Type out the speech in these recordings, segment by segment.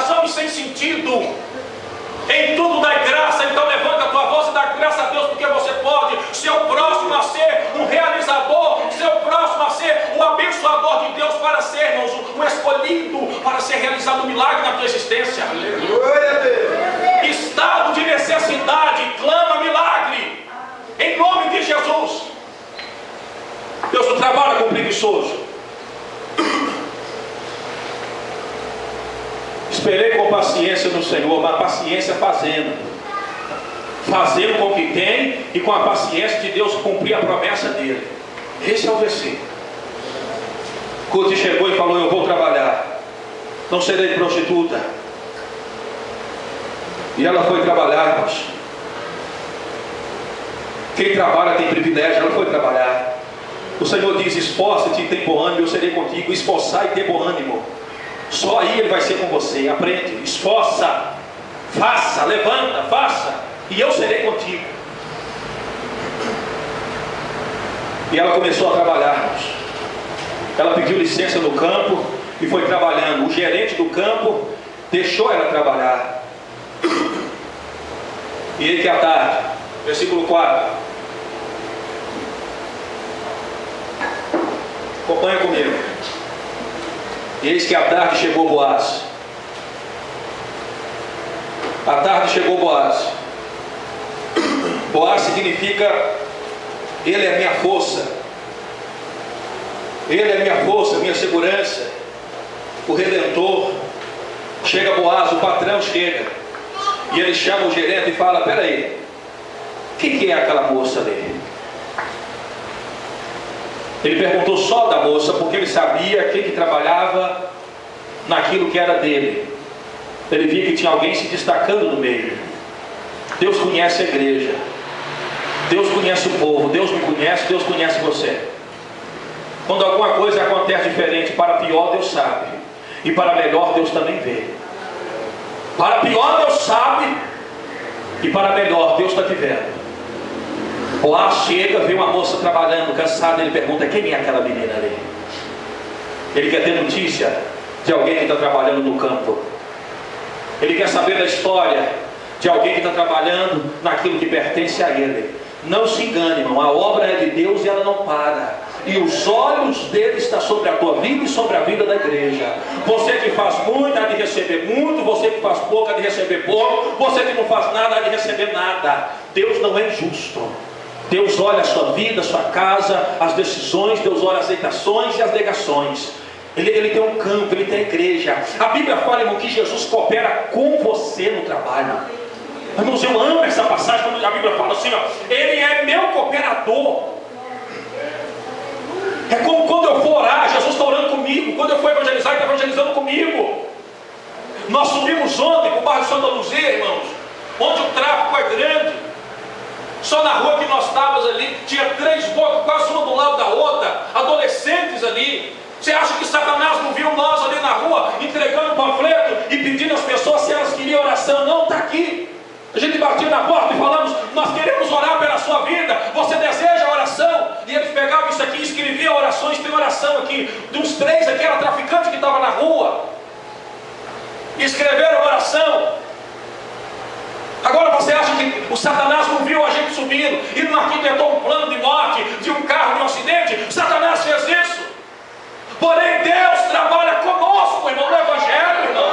razão e sem sentido. Em tudo dai graça, então levanta a tua voz e dá graça a Deus, porque você pode ser o próximo a ser um realizador, ser o próximo a ser o abençoador de Deus, para ser, irmãos, um escolhido, para ser realizado um milagre na tua existência. Glória a Deus. Estado de necessidade, clama milagre, em nome de Jesus. Deus não trabalha com preguiçoso. Esperei com paciência no Senhor, mas paciência fazendo com o que tem e com a paciência de Deus cumprir a promessa dele. Esse é o versículo. Curti chegou e falou: eu vou trabalhar, não serei prostituta. E ela foi trabalhar, irmãos. Quem trabalha tem privilégio. Ela foi trabalhar. O Senhor diz: esforça-te e tem bom ânimo, eu serei contigo. Esforçar e ter bom ânimo. Só aí Ele vai ser com você. Aprende, esforça, faça, levanta, faça, e eu serei contigo. E ela começou a trabalhar, irmãos. Ela pediu licença no campo e foi trabalhando. O gerente do campo deixou ela trabalhar. E ele que à tarde, versículo 4. Acompanha comigo. E eis que à tarde chegou Boaz. À tarde chegou Boaz. Boaz significa: ele é minha força. Ele é minha força, minha segurança. O Redentor. Chega Boaz, o patrão chega. E ele chama o gerente e fala: peraí, quem que é aquela moça ali? Ele perguntou só da moça, porque ele sabia quem que trabalhava naquilo que era dele. Ele via que tinha alguém se destacando no meio. Deus conhece a igreja. Deus conhece o povo. Deus me conhece, Deus conhece você. Quando alguma coisa acontece diferente, para pior Deus sabe, e para melhor Deus também vê. Para pior Deus sabe, e para melhor Deus está te vendo. Boaz chega, vê uma moça trabalhando, cansada. Ele pergunta: quem é aquela menina ali? Ele quer ter notícia de alguém que está trabalhando no campo. Ele quer saber da história de alguém que está trabalhando naquilo que pertence a ele. Não se engane, irmão, a obra é de Deus e ela não para. E os olhos dele estão sobre a tua vida e sobre a vida da igreja. Você que faz muito há de receber muito, você que faz pouco há de receber pouco, você que não faz nada há de receber nada. Deus não é injusto. Deus olha a sua vida, a sua casa, as decisões. Deus olha as aceitações e as negações. Ele tem um campo, ele tem a igreja. A Bíblia fala, irmão, que Jesus coopera com você no trabalho. Irmãos, eu amo essa passagem quando a Bíblia fala assim, ó: ele é meu cooperador. É como quando eu for orar, Jesus está orando comigo. Quando eu for evangelizar, Ele está evangelizando comigo. Nós subimos ontem para o bairro Santa Luzia, irmãos, onde o tráfico é grande. Só na rua que nós estávamos ali, tinha 3 bocas, quase uma do lado da outra, adolescentes ali. Você acha que Satanás não viu nós ali na rua, entregando panfleto e pedindo às pessoas se elas queriam oração? Não, está aqui. A gente batia na porta e falamos: nós queremos orar pela sua vida, você deseja oração? E eles pegavam isso aqui e escreviam orações. Tem oração aqui, de uns 3 aqui, era traficante que estava na rua, escreveram oração. Agora você acha que o Satanás não viu a gente subindo e não arquitetou um plano de morte de um carro, de um acidente? Satanás fez isso. Porém Deus trabalha conosco, irmão, no Evangelho, irmão.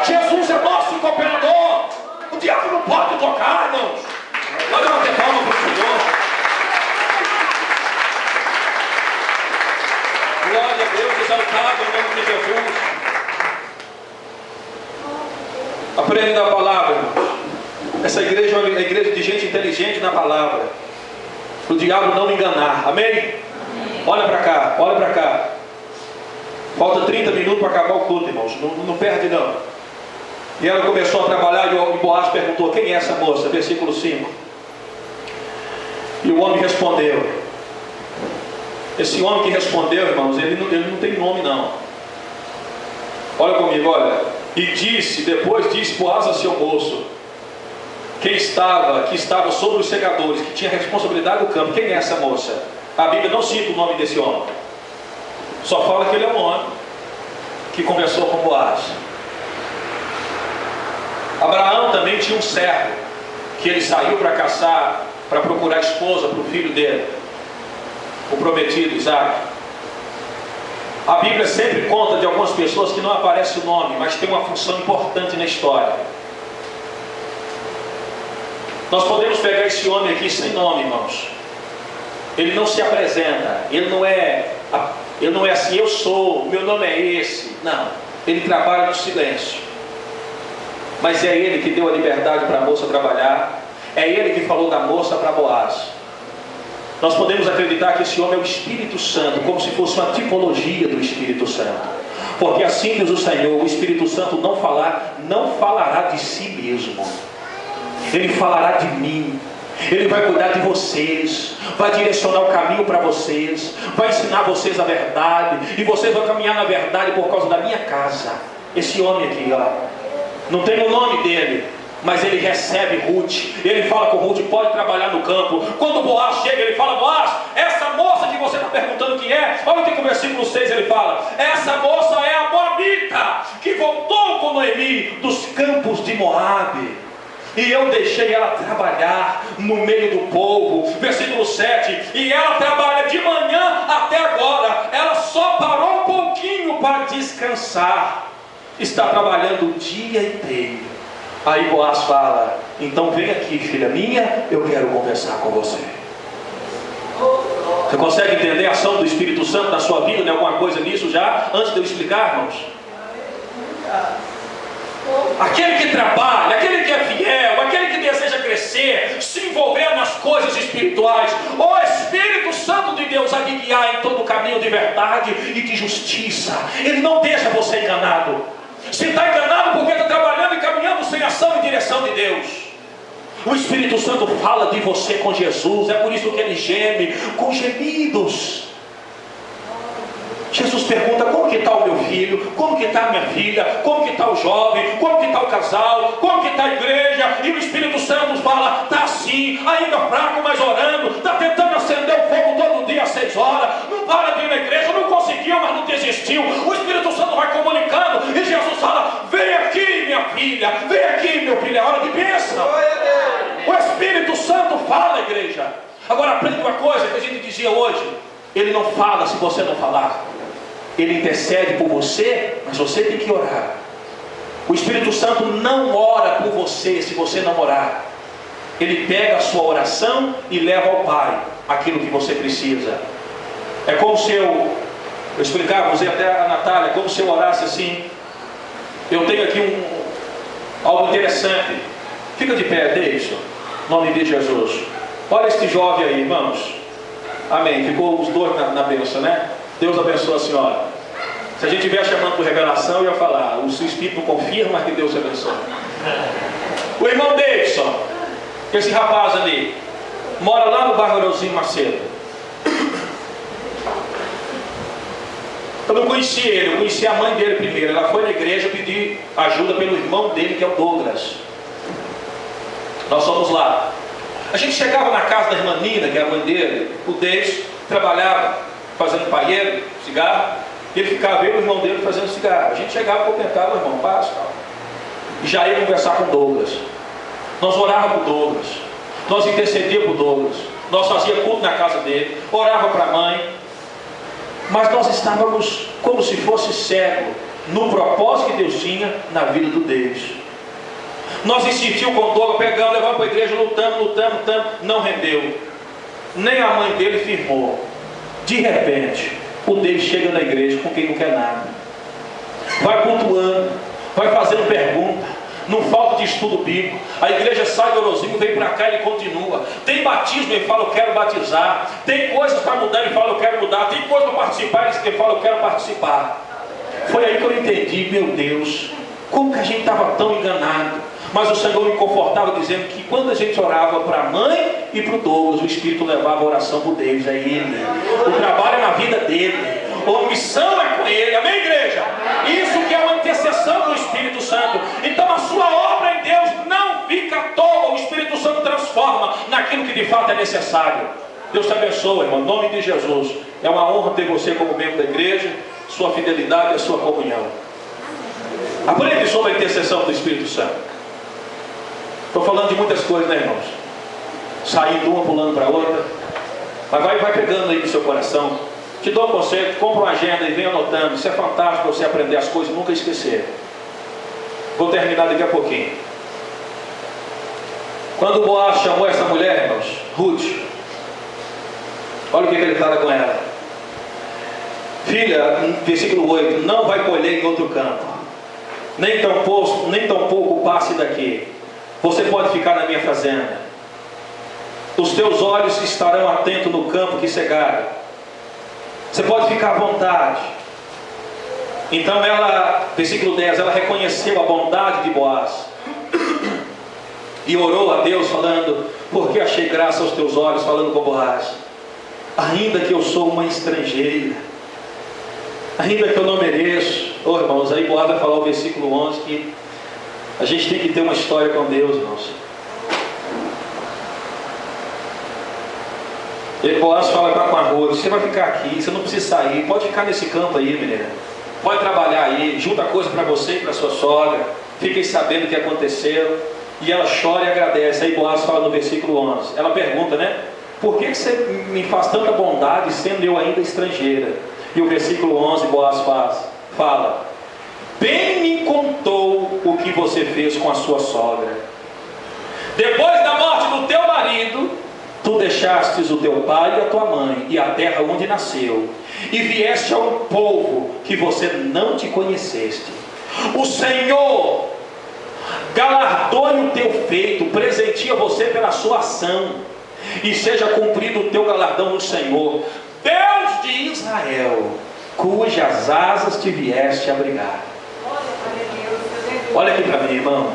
Jesus é nosso cooperador. O diabo não pode tocar, irmãos. Olha uma palma para o Senhor. Glória a Deus, exaltado em nome de Jesus. Aprenda a palavra, irmãos. Essa igreja é uma igreja de gente inteligente na palavra. O diabo não enganar. Amém? Amém. Olha para cá, olha para cá. Falta 30 minutos para acabar o culto, irmãos. Não perde não. E ela começou a trabalhar e Boaz perguntou: quem é essa moça? Versículo 5. E o homem respondeu. Esse homem que respondeu, irmãos, ele não tem nome não. Olha comigo, olha. E depois disse Boaz a seu moço, que estava sobre os segadores, que tinha a responsabilidade do campo: quem é essa moça? A Bíblia não cita o nome desse homem, só fala que ele é um homem que conversou com Boaz. Abraão também tinha um servo, que ele saiu para caçar, para procurar esposa para o filho dele, o prometido Isaac. A Bíblia sempre conta de algumas pessoas que não aparece o nome, mas tem uma função importante na história. Nós podemos pegar esse homem aqui sem nome, irmãos. Ele não se apresenta, ele não é assim, eu sou, meu nome é esse. Não, ele trabalha no silêncio. Mas é ele que deu a liberdade para a moça trabalhar, é ele que falou da moça para Boaz. Nós podemos acreditar que esse homem é o Espírito Santo, como se fosse uma tipologia do Espírito Santo. Porque assim diz o Senhor, o Espírito Santo não falará de si mesmo. Ele falará de mim. Ele vai cuidar de vocês, vai direcionar o caminho para vocês, vai ensinar vocês a verdade, e vocês vão caminhar na verdade por causa da minha casa. Esse homem aqui, ó, não tem o nome dele, mas ele recebe Ruth. Ele fala com Ruth, pode trabalhar no campo. Quando Boaz chega, ele fala: Boaz, essa moça que você está perguntando quem é, olha o que o versículo 6 ele fala: essa moça é a Moabita, que voltou com Noemi dos campos de Moabe, e eu deixei ela trabalhar no meio do povo. Versículo 7, e ela trabalha de manhã até agora, ela só parou um pouquinho para descansar, está trabalhando o dia inteiro. Aí Boaz fala: então vem aqui, filha minha, eu quero conversar com você. Você consegue entender a ação do Espírito Santo na sua vida? Tem alguma coisa nisso já, antes de eu explicar, irmãos? Aquele que trabalha, aquele que é fiel, aquele que deseja crescer, se envolver nas coisas espirituais, o Espírito Santo de Deus a guiar em todo o caminho de verdade e de justiça. Ele não deixa você enganado. Se está enganado porque está trabalhando e caminhando sem ação e direção de Deus. O Espírito Santo fala de você com Jesus, é por isso que ele geme com gemidos. Jesus pergunta: como que está o meu filho? Como que está a minha filha? Como que está o jovem? Como que está o casal? Como que está a igreja? E o Espírito Santo fala: está assim, ainda fraco, mas orando, está tentando acender o fogo todo dia às 6 horas, não para de ir na igreja, não conseguiu, mas não desistiu. O Espírito Santo vai comunicando, e Jesus fala: vem aqui, minha filha, vem aqui, meu filho, é hora de bênção. O Espírito Santo fala, igreja. Agora aprende uma coisa que a gente dizia hoje: ele não fala se você não falar. Ele intercede por você, mas você tem que orar. O Espírito Santo não ora por você se você não orar. Ele pega a sua oração e leva ao Pai aquilo que você precisa. É como se eu explicava, usei até a Natália, como se eu orasse assim: eu tenho aqui algo interessante. Fica de pé, Deison, em nome de Jesus. Olha este jovem aí, irmãos. Amém, ficou os dois na bênção, né? Deus abençoe a senhora. Se a gente estiver chamando por revelação, eu ia falar: o seu Espírito confirma que Deus abençoe. O irmão Davidson, esse rapaz ali, mora lá no bairro Leozinho Macedo. Eu não conheci ele, eu conheci a mãe dele primeiro. Ela foi na igreja pedir ajuda pelo irmão dele, que é o Douglas. Nós fomos lá. A gente chegava na casa da irmã Nina, que é a mãe dele. O Davidson trabalhava fazendo paieiro, cigarro, e ele ficava, eu e o irmão dele fazendo cigarro. A gente chegava, cumprimentava: o irmão, paz, tal. E já ia conversar com o Douglas. Nós orávamos por Douglas, nós intercedíamos por Douglas, nós fazíamos culto na casa dele, orava para a mãe, mas nós estávamos como se fosse cego no propósito que Deus tinha na vida do Davidson. Nós insistimos com o Douglas, pegando, levando para a igreja, lutando, não rendeu. Nem a mãe dele firmou. De repente, o Deus chega na igreja com quem não quer nada, vai pontuando, vai fazendo pergunta, não falta de estudo bíblico. A igreja sai do Orozinho, vem para cá e ele continua. Tem batismo, ele fala: eu quero batizar. Tem coisas para mudar, ele fala: eu quero mudar. Tem coisas para participar, ele fala: eu quero participar. Foi aí que eu entendi: meu Deus, como que a gente estava tão enganado. Mas o Senhor me confortava dizendo que quando a gente orava para a mãe e para o Douglas, o Espírito levava a oração por Deus, é ele. O trabalho é na vida dele, a missão é com ele. Amém, igreja? Isso que é uma intercessão do Espírito Santo. Então a sua obra em Deus não fica à toa. O Espírito Santo transforma naquilo que de fato é necessário. Deus te abençoe, irmão, em nome de Jesus. É uma honra ter você como membro da igreja, sua fidelidade e a sua comunhão. Aprende sobre a intercessão do Espírito Santo. Estou falando de muitas coisas, né, irmãos? Sair de uma, pulando para outra. Mas vai pegando aí no seu coração. Te dou um conselho, compra uma agenda e vem anotando. Isso é fantástico para você aprender as coisas e nunca esquecer. Vou terminar daqui a pouquinho. Quando Boaz chamou essa mulher, irmãos, Ruth, olha o que ele fala com ela. Filha, versículo 8, não vai colher em outro campo, nem tampouco passe daqui. Você pode ficar na minha fazenda. Os teus olhos estarão atentos no campo que cegaram. Você pode ficar à vontade. Então ela, versículo 10, ela reconheceu a bondade de Boaz e orou a Deus falando, porque achei graça aos teus olhos, falando com Boaz, ainda que eu sou uma estrangeira, ainda que eu não mereço. Irmãos, aí Boaz vai falar o versículo 11 que a gente tem que ter uma história com Deus, irmãos. E Boaz fala com a Ruth, você vai ficar aqui, você não precisa sair, pode ficar nesse campo aí, menina, pode trabalhar aí, junta coisa para você e para sua sogra, fiquem sabendo o que aconteceu. E ela chora e agradece. Aí Boaz fala no versículo 11, ela pergunta, né, por que você me faz tanta bondade sendo eu ainda estrangeira? E o versículo 11 Boaz fala, bem me contou o que você fez com a sua sogra. Depois da morte do teu marido, tu deixastes o teu pai e a tua mãe e a terra onde nasceu, e vieste a um povo que você não te conheceste. O Senhor galardoe o teu feito, presentia você pela sua ação, e seja cumprido o teu galardão no Senhor, Deus de Israel, cujas asas te vieste abrigar. Olha aqui para mim, irmão.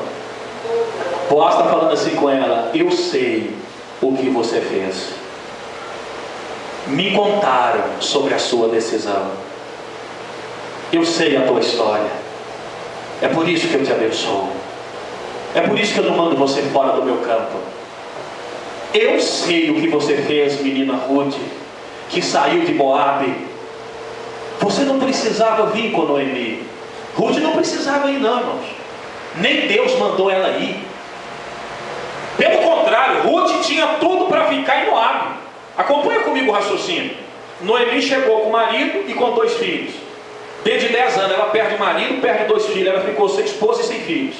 Boaz está falando assim com ela, eu sei o que você fez, me contaram sobre a sua decisão, eu sei a tua história, é por isso que eu te abençoo, é por isso que eu não mando você fora do meu campo. Eu sei o que você fez, menina Ruth, que saiu de Moabe. Você não precisava vir com Noemi. Ruth não precisava ir não, irmãos. Nem Deus mandou ela ir. Pelo contrário, Ruth tinha tudo para ficar em Moabe. Acompanha comigo o raciocínio. Noemi chegou com o marido e com 2 filhos. Desde 10 anos ela perde o marido, perde 2 filhos. Ela ficou sem esposa e sem filhos.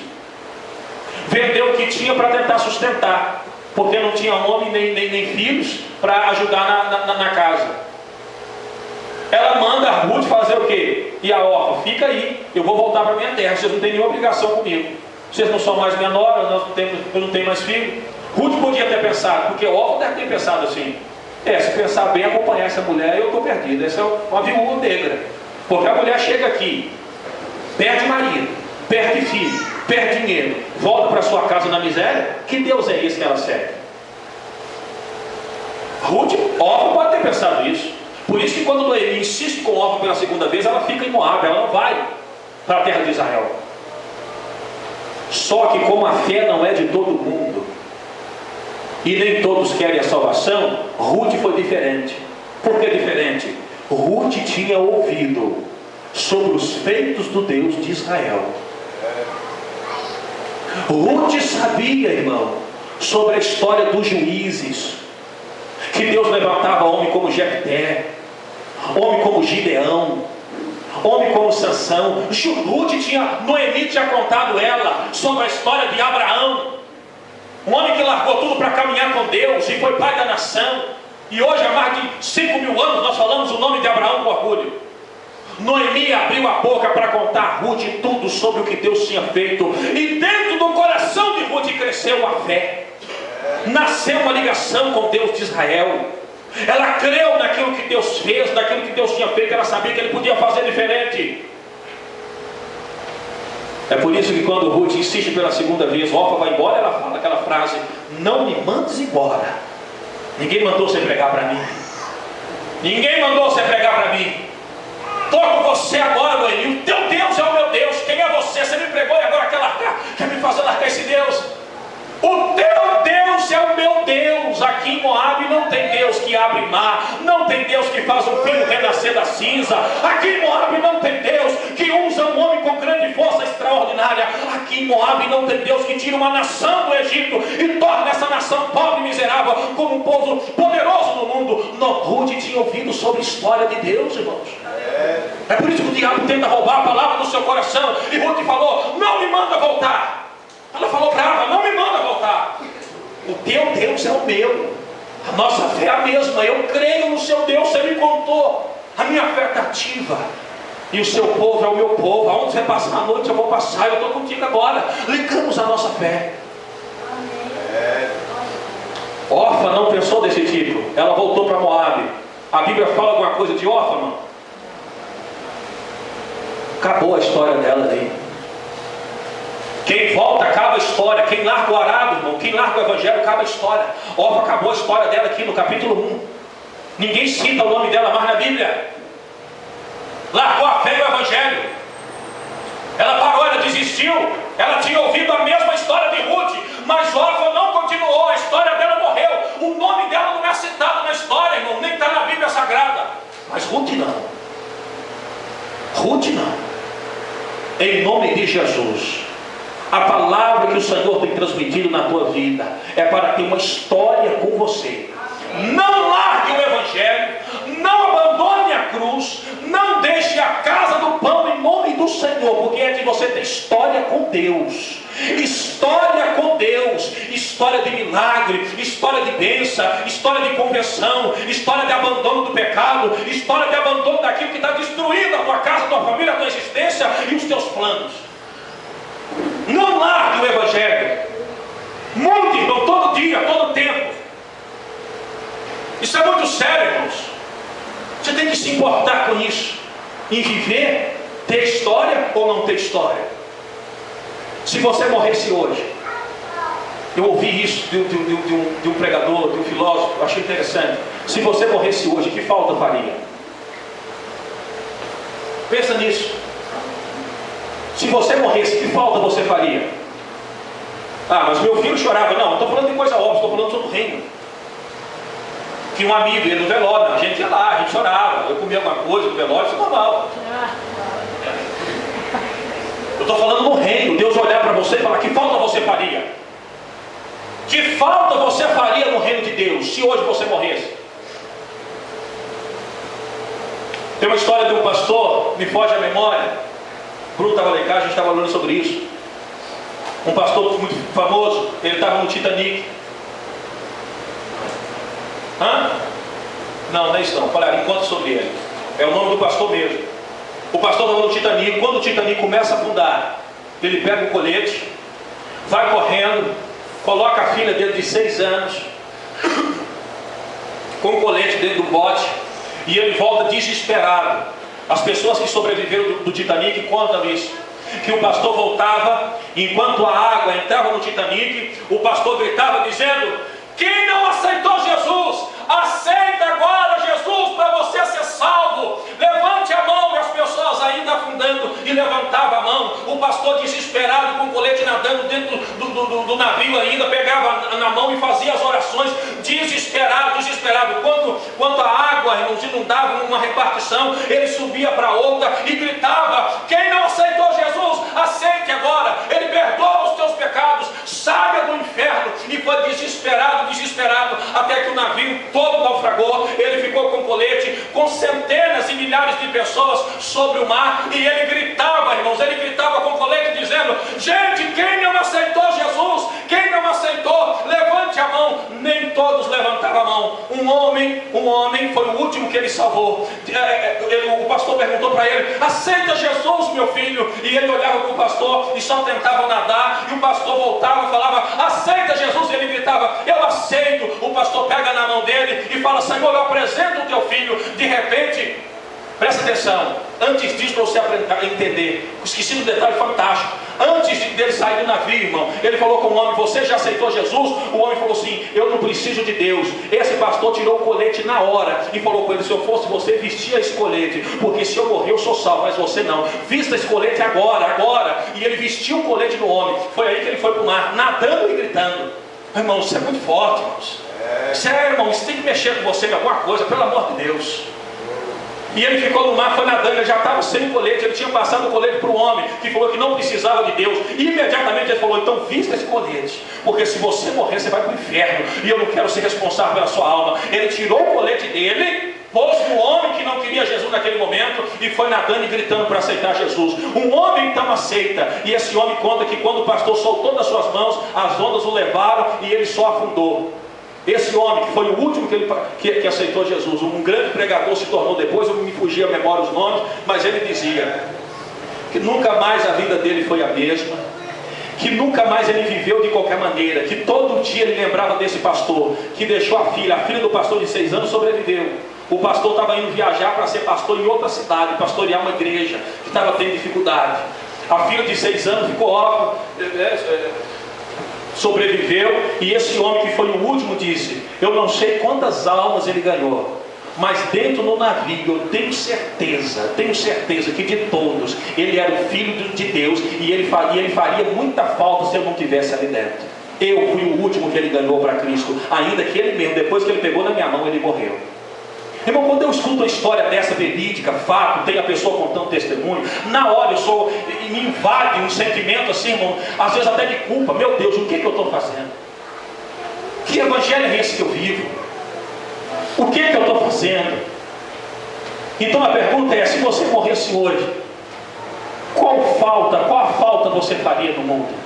Vendeu o que tinha para tentar sustentar, porque não tinha homem nem filhos para ajudar na casa. Ela manda a Ruth fazer o quê? E a órfã, fica aí, eu vou voltar para minha terra, vocês não têm nenhuma obrigação comigo, vocês não são mais minha nora, eu não tenho mais filho. Ruth podia ter pensado, porque o órfão deve ter pensado assim, se pensar bem, acompanhar essa mulher, eu estou perdido, essa é uma viúva negra, porque a mulher chega aqui, perde marido, perde filho, perde dinheiro, volta para sua casa na miséria. Que Deus é esse que ela serve? Ruth, órfã, pode ter pensado isso. Por isso que quando Noemi insiste com órfã pela segunda vez, ela fica em Moabe, ela não vai para a terra de Israel. Só que como a fé não é de todo mundo e nem todos querem a salvação, Ruth foi diferente. Por que diferente? Ruth tinha ouvido sobre os feitos do Deus de Israel. Ruth sabia, irmão, sobre a história dos juízes, que Deus levantava homem como Jefté, homem como Gideão, homem como Sansão. Noemi tinha contado ela sobre a história de Abraão, um homem que largou tudo para caminhar com Deus e foi pai da nação. E hoje, há mais de 5.000 anos, nós falamos o nome de Abraão com orgulho. Noemi abriu a boca para contar a Ruth tudo sobre o que Deus tinha feito, e dentro do coração de Ruth cresceu a fé, nasceu uma ligação com Deus de Israel. Ela creu naquilo que Deus fez, naquilo que Deus tinha feito. Ela sabia que Ele podia fazer diferente. É por isso que quando Ruth insiste pela segunda vez, Orfa vai embora, ela fala aquela frase, não me mandes embora. Ninguém mandou você pregar para mim, ninguém mandou você pregar para mim. Estou com você agora, Noemi. O teu Deus é o meu Deus. Quem é você? Você me pregou e agora quer me fazer largar esse Deus? O teu Deus é o meu Deus. Aqui em Moabe não tem Deus que abre mar, não tem Deus que faz um filho renascer da cinza. Aqui em Moabe não tem Deus que usa um homem com grande de força extraordinária. Aqui em Moabe não tem Deus que tire uma nação do Egito e torne essa nação pobre e miserável como um povo poderoso no mundo. Ruth tinha ouvido sobre a história de Deus, irmãos. É por isso que o diabo tenta roubar a palavra do seu coração. E Ruth falou: não me manda voltar. Ela falou brava: não me manda voltar. O teu Deus é o meu. A nossa fé é a mesma. Eu creio no seu Deus, você me contou. A minha fé está ativa. E o seu povo é o meu povo. Aonde você passar a noite eu vou passar. Eu estou contigo agora. Ligamos a nossa fé. Orfa não pensou desse tipo. Ela voltou para Moabe. A Bíblia fala alguma coisa de Orfa, não? Acabou a história dela aí. Quem volta, acaba a história. Quem larga o arado, irmão, quem larga o evangelho, acaba a história. Orfa acabou a história dela aqui no capítulo 1. Ninguém cita o nome dela mais na Bíblia. Largou a fé e o evangelho. Ela parou, ela desistiu. Ela tinha ouvido a mesma história de Ruth, mas Orfa não continuou. A história dela morreu. O nome dela não é citado na história, irmão, nem está na Bíblia Sagrada. Mas Ruth não. Ruth não. Em nome de Jesus, a palavra que o Senhor tem transmitido na tua vida é para ter uma história com você. Não largue o evangelho, não abandone a cruz, não deixe a casa do pão em nome do Senhor, porque é de você ter história com Deus. História com Deus, história de milagre, história de bênção, história de conversão, história de abandono do pecado, história de abandono daquilo que está destruindo a tua casa, a tua família, a tua existência e os teus planos. Não largue o evangelho. Muito, irmão, todo dia, todo tempo. Isso é muito sério, irmãos. Você tem que se importar com isso. Em viver, ter história ou não ter história. Se você morresse hoje, eu ouvi isso de um pregador, de um filósofo, eu achei interessante. Se você morresse hoje, que falta faria? Pensa nisso. Se você morresse, que falta você faria? Ah, mas meu filho chorava. Não, estou falando de coisa óbvia, estou falando sobre o reino. Que um amigo ia no velório, a gente ia lá, a gente chorava. Eu comia alguma coisa no velório, isso é normal. Eu estou falando no reino. Deus olhar para você e falar: que falta você faria? Que falta você faria no reino de Deus se hoje você morresse? Tem uma história de um pastor, me foge a memória. Bruno estava lá em casa, a gente estava falando sobre isso. Um pastor muito famoso, ele estava no Titanic. Hã? Não, não é isso não. Olha, conta sobre ele. É o nome do pastor mesmo. O pastor estava no Titanic. Quando o Titanic começa a afundar, ele pega o colete, vai correndo, coloca a filha dele de 6 anos com o colete dentro do bote, e ele volta desesperado. As pessoas que sobreviveram do Titanic contam isso, que o pastor voltava, enquanto a água entrava no Titanic, o pastor gritava dizendo: quem não aceitou Jesus, aceita agora Jesus para você ser salvo. Levante a mão. E as pessoas ainda afundando e levantavam a mão. O pastor desesperado com o colete nadando dentro do navio ainda, pegava na mão e fazia as orações, desesperado. Quando a água, irmãos, inundava numa repartição, ele subia para outra e gritava: quem não aceitou Jesus, aceite agora. Ele perdoa os teus pecados, saia do inferno. E foi desesperado, até que o navio todo naufragou. Ele ficou com colete, com centenas e milhares de pessoas sobre o mar, e ele gritava, irmãos, com colete dizendo: gente, quem não aceitou Jesus, quem não aceitou, levante a mão. Nem todos levantaram a mão. Um homem foi o último que ele salvou. O pastor perguntou para ele: aceita Jesus, meu filho? E ele olhava para o pastor e só tentava nadar, e o pastor voltava e falava: aceita Jesus? E ele gritava: eu aceito. O pastor pega na mão dele e fala: Senhor, eu apresento o teu filho. De repente, presta atenção, antes disso, para você entender, esqueci um detalhe fantástico. Antes dele sair do navio, irmão, ele falou com o homem: você já aceitou Jesus? O homem falou assim: eu não preciso de Deus. Esse pastor tirou o colete na hora e falou com ele: se eu fosse você, vestia esse colete, porque se eu morrer eu sou salvo, mas você não. Vista esse colete agora. E ele vestiu o colete do homem. Foi aí que ele foi para o mar, nadando e gritando. Irmão, isso é muito forte, irmãos. Sério, irmão, isso tem que mexer com você em alguma coisa, pelo amor de Deus. E ele ficou no mar, foi nadando, ele já estava sem o colete, ele tinha passado o colete para o homem, que falou que não precisava de Deus. E imediatamente ele falou, então vista esse colete, porque se você morrer, você vai para o inferno, e eu não quero ser responsável pela sua alma. Ele tirou o colete dele, pôs no homem que não queria Jesus naquele momento, e foi nadando e gritando para aceitar Jesus. Um homem então aceita, e esse homem conta que quando o pastor soltou das suas mãos, as ondas o levaram, e ele só afundou. Esse homem, que foi o último que aceitou Jesus, um grande pregador se tornou depois, eu me fugia a memória os nomes, mas ele dizia que nunca mais a vida dele foi a mesma, que nunca mais ele viveu de qualquer maneira, que todo dia ele lembrava desse pastor, que deixou a filha do pastor de 6 anos sobreviveu. O pastor estava indo viajar para ser pastor em outra cidade, pastorear uma igreja, que estava tendo dificuldade. A filha de 6 anos ficou órfã, sobreviveu, e esse homem que foi o último disse, eu não sei quantas almas ele ganhou, mas dentro do navio eu tenho certeza que de todos, ele era o filho de Deus, e ele faria muita falta se eu não tivesse ali dentro. Eu fui o último que ele ganhou para Cristo, ainda que ele mesmo, depois que ele pegou na minha mão, ele morreu. Irmão, quando eu escuto uma história dessa verídica, fato, tem a pessoa contando testemunho, na hora me invade um sentimento assim, irmão, às vezes até de culpa. Meu Deus, o que eu estou fazendo? Que evangelho é esse que eu vivo? O que eu estou fazendo? Então a pergunta é, se você morresse hoje, qual a falta você faria no mundo?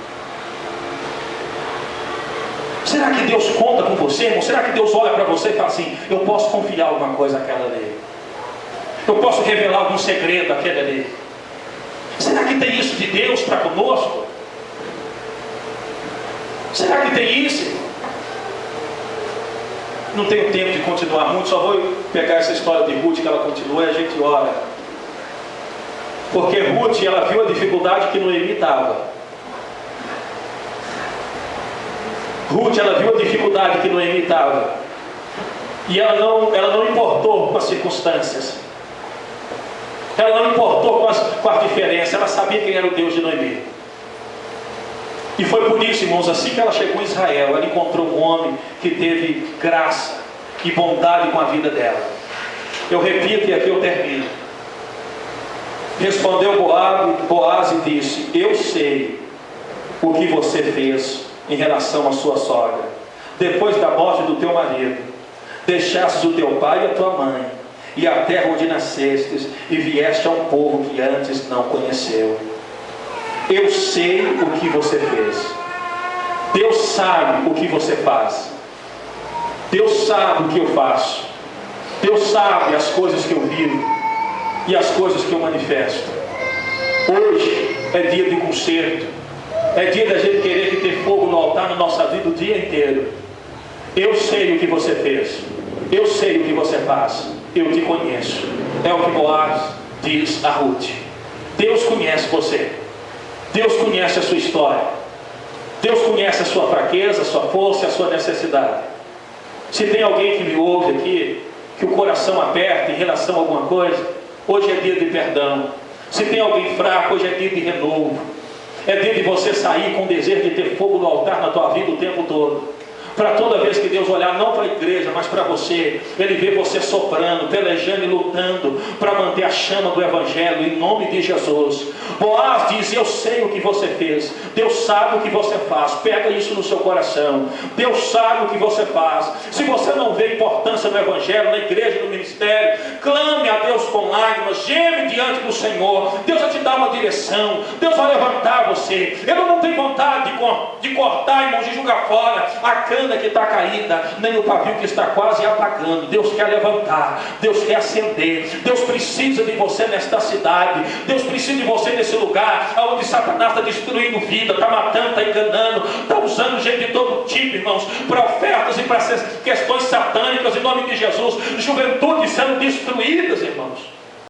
Será que Deus conta com você, irmão? Será que Deus olha para você e fala assim, eu posso confiar alguma coisa àquela ali? Eu posso revelar algum segredo àquele ali? Será que tem isso de Deus para conosco? Será que tem isso? Não tenho tempo de continuar muito, só vou pegar essa história de Ruth, que ela continua e a gente ora. Porque Ruth, ela viu a dificuldade que Noemi estava. Ruth, ela viu a dificuldade que Noemi estava, e ela não importou com as circunstâncias, ela não importou com as diferenças, ela sabia quem era o Deus de Noemi. E foi por isso, irmãos, assim que ela chegou em Israel, ela encontrou um homem que teve graça e bondade com a vida dela. Eu repito e aqui eu termino. Respondeu Boaz e disse, eu sei o que você fez em relação à sua sogra. Depois da morte do teu marido, deixastes o teu pai e a tua mãe, e a terra onde nascestes, e vieste a um povo que antes não conheceu. Eu sei o que você fez. Deus sabe o que você faz. Deus sabe o que eu faço. Deus sabe as coisas que eu vivo e as coisas que eu manifesto. Hoje é dia de conserto. É dia da gente querer que ter fogo no altar na nossa vida o dia inteiro. Eu sei o que você fez. Eu sei o que você faz. Eu te conheço. É o que Boaz diz a Ruth. Deus conhece você. Deus conhece a sua história. Deus conhece a sua fraqueza, a sua força e a sua necessidade. Se tem alguém que me ouve aqui, que o coração aperta em relação a alguma coisa, hoje é dia de perdão. Se tem alguém fraco, hoje é dia de renovo. É dia de você sair com o desejo de ter fogo no altar na tua vida o tempo todo. Para toda vez que Deus olhar, não para a igreja, mas para você, Ele vê você soprando, pelejando e lutando para manter a chama do Evangelho, em nome de Jesus. Boaz diz, eu sei o que você fez. Deus sabe o que você faz. Pega isso no seu coração. Deus sabe o que você faz. Se você não vê importância no Evangelho, na igreja, no ministério, clame a Deus com lágrimas, geme diante do Senhor. Deus vai te dar uma direção. Deus vai levantar você. Ele não tem vontade de cortar, irmãos, de jogar fora a cana que está caída, nem o pavio que está quase apagando. Deus quer levantar, Deus quer acender. Deus precisa de você nesta cidade. Deus precisa de você nesse lugar onde Satanás está destruindo vida, está matando, está enganando, está usando gente de todo tipo, irmãos, para ofertas e para questões satânicas, em nome de Jesus. Juventude sendo destruídas, irmãos.